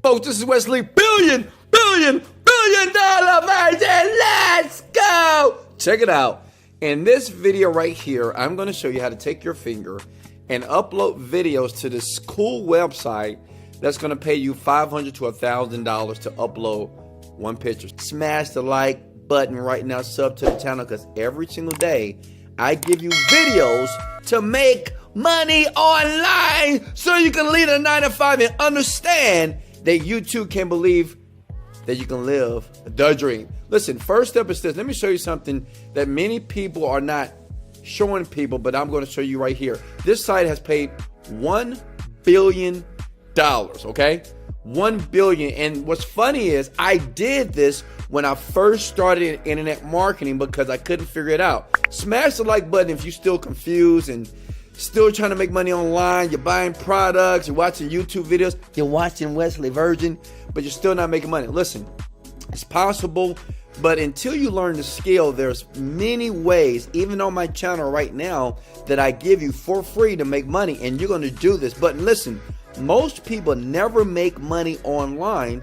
Folks, this is Wesley, billion dollar virgin. Let's go. Check it out. In this video right here, I'm going to show you how to take your finger and upload videos to this cool website that's going to pay you $500 to $1,000 to upload one picture. Smash the like button right now, sub to the channel, because every single day I give you videos to make money online so you can lead a 9-to-5 and understand that you too can believe that you can live the dream. Listen, first step is this. Let me show you something that many people are not showing people, but I'm going to show you right here. This site has paid $1 billion, okay? $1 billion. And what's funny is I did this when I first started internet marketing because I couldn't figure it out. Smash the like button if you're still confused and still trying to make money online. You're buying products, you're watching YouTube videos, you're watching Wesley Virgin, but you're still not making money. Listen, it's possible, but until you learn the skill, there's many ways, even on my channel right now, that I give you for free to make money, and you're going to do this. But listen, most people never make money online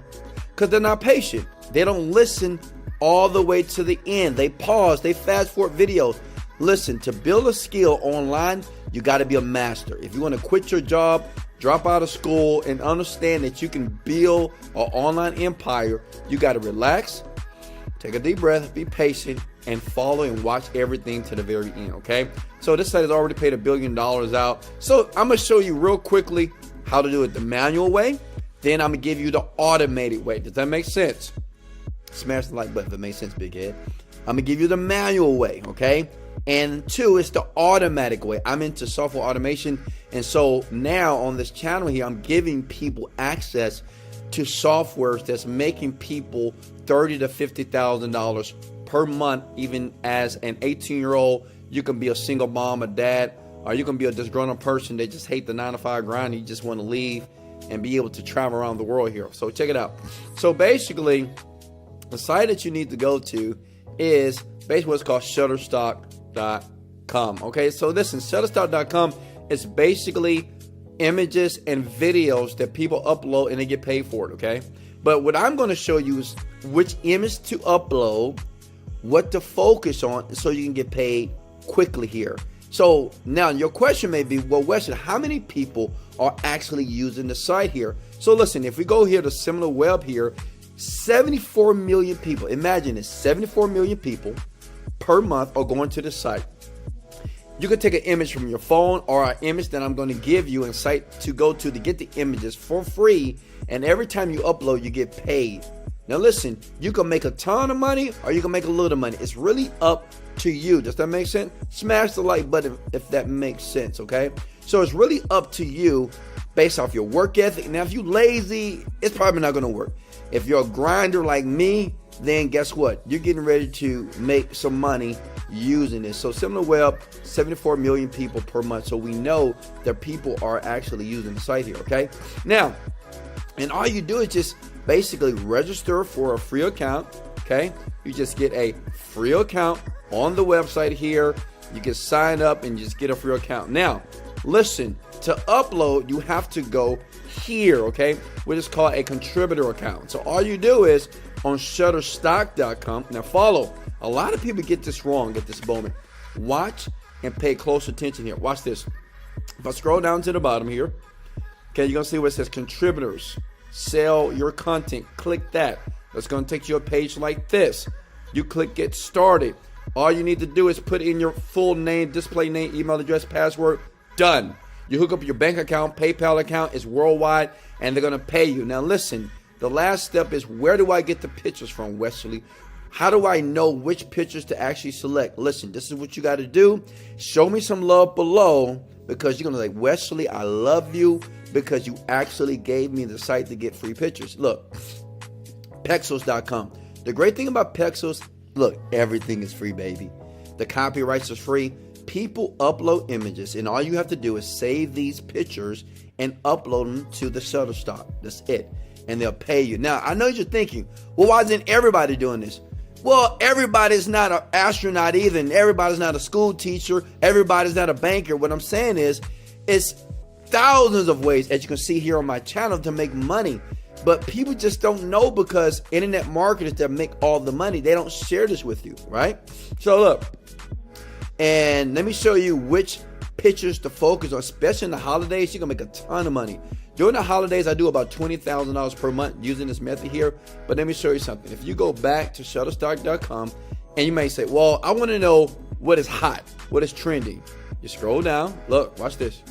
because they're not patient. They don't listen all the way to the end. They pause, they fast forward videos. Listen, to build a skill online, you got to be a master. If you want to quit your job, drop out of school, and understand that you can build an online empire, you got to relax, take a deep breath, be patient, and follow and watch everything to the very end, okay? So this site has already paid $1 billion out. So I'm going to show you real quickly how to do it the manual way. Then I'm going to give you the automated way. Does that make sense? Smash the like button if it makes sense, big head. I'm going to give you the manual way, okay? And two, it's the automatic way. I'm into software automation. And so now on this channel here, I'm giving people access to softwares that's making people $30,000 to $50,000 per month. Even as an 18-year-old, you can be a single mom or dad, or you can be a disgruntled person that just hate the 9-to-5 grind. And you just want to leave and be able to travel around the world here. So check it out. So basically, the site that you need to go to is basically what's called Shutterstock.com. Okay, so listen, Shutterstock.com is basically images and videos that people upload and they get paid for it, okay? But what I'm going to show you is which image to upload, what to focus on, so you can get paid quickly here. So now your question may be, well, Wesley, how many people are actually using the site here? So listen, if we go here to Similar Web here, 74 million people, imagine it, 74 million people per month are going to the site. You can take an image from your phone or an image that I'm going to give you and site to go to get the images for free. And every time you upload, you get paid. Now listen, you can make a ton of money or you can make a little money. It's really up to you. Does that make sense? Smash the like button if that makes sense, okay? So it's really up to you based off your work ethic. Now, if you're lazy, it's probably not going to work. If you're a grinder like me, then guess what? You're getting ready to make some money using this. So Similar Web, 74 million people per month. So we know that people are actually using the site here, okay? Now, and all you do is just basically register for a free account, okay? You just get a free account on the website here. You can sign up and just get a free account. Now, listen, to upload, you have to go here, okay, which is called a contributor account. So all you do is on Shutterstock.com. Now follow. A lot of people get this wrong at this moment. Watch and pay close attention here. Watch this. If I scroll down to the bottom here, okay, you're gonna see where it says contributors. Sell your content. Click that. That's gonna take you to a page like this. You click get started. All you need to do is put in your full name, display name, email address, password. Done. You hook up your bank account, PayPal account is worldwide, and they're going to pay you. Now listen, the last step is, where do I get the pictures from, Wesley? How do I know which pictures to actually select? Listen, this is what you got to do. Show me some love below, because you're going to say, Wesley, I love you because you actually gave me the site to get free pictures. Look, Pexels.com. The great thing about Pexels, look, everything is free, baby. The copyrights is free. People upload images, and all you have to do is save these pictures and upload them to the Shutterstock. That's it. And they'll pay you. Now, I know you're thinking, well, why isn't everybody doing this? Well, everybody's not an astronaut either, and everybody's not a school teacher. Everybody's not a banker. What I'm saying is, it's thousands of ways, as you can see here on my channel, to make money. But people just don't know because internet marketers that make all the money, they don't share this with you, right? So look, and let me show you which pictures to focus on, especially in the holidays. You're gonna make a ton of money. During the holidays, I do about $20,000 per month using this method here. But let me show you something. If you go back to Shutterstock.com, and you may say, well, I want to know what is hot, what is trending. You scroll down, look, watch this.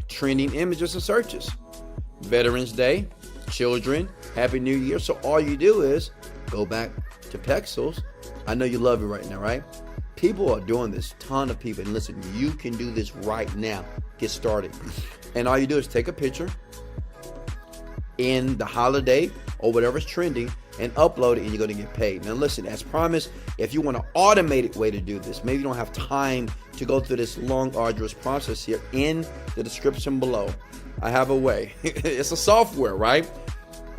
Trending images and searches. Veterans Day, children, Happy New Year. So all you do is go back to Pexels. I know you love it right now, right? People are doing this, ton of people. And listen, you can do this right now. Get started. And all you do is take a picture in the holiday or whatever's trending and upload it, and you're going to get paid. Now listen, as promised, if you want an automated way to do this, maybe you don't have time to go through this long, arduous process here, in the description below, I have a way. It's a software, right?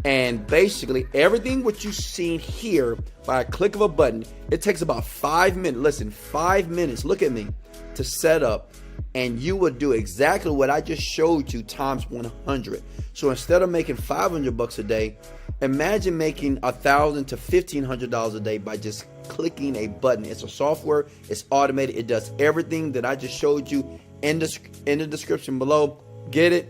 And basically everything what you see here by a click of a button, it takes about 5 minutes. Listen, 5 minutes, look at me, to set up. And you would do exactly what I just showed you times 100. So instead of making $500 a day, imagine making $1,000 to $1,500 a day by just clicking a button. It's a software, it's automated, it does everything that I just showed you in the description below. Get it?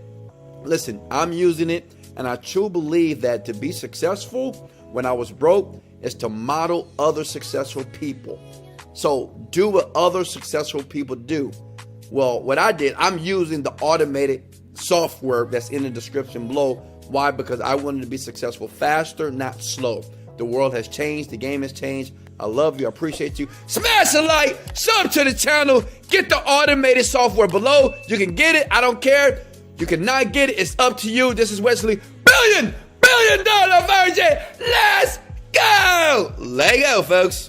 Listen, I'm using it, and I truly believe that to be successful when I was broke is to model other successful people. So do what other successful people do. Well, what I did, I'm using the automated software that's in the description below. Why? Because I wanted to be successful faster, not slow. The world has changed. The game has changed. I love you. I appreciate you. Smash a like. Sub to the channel. Get the automated software below. You can get it. I don't care. You cannot get it. It's up to you. This is Wesley. $1 billion virgin. Let's go. Let go, folks.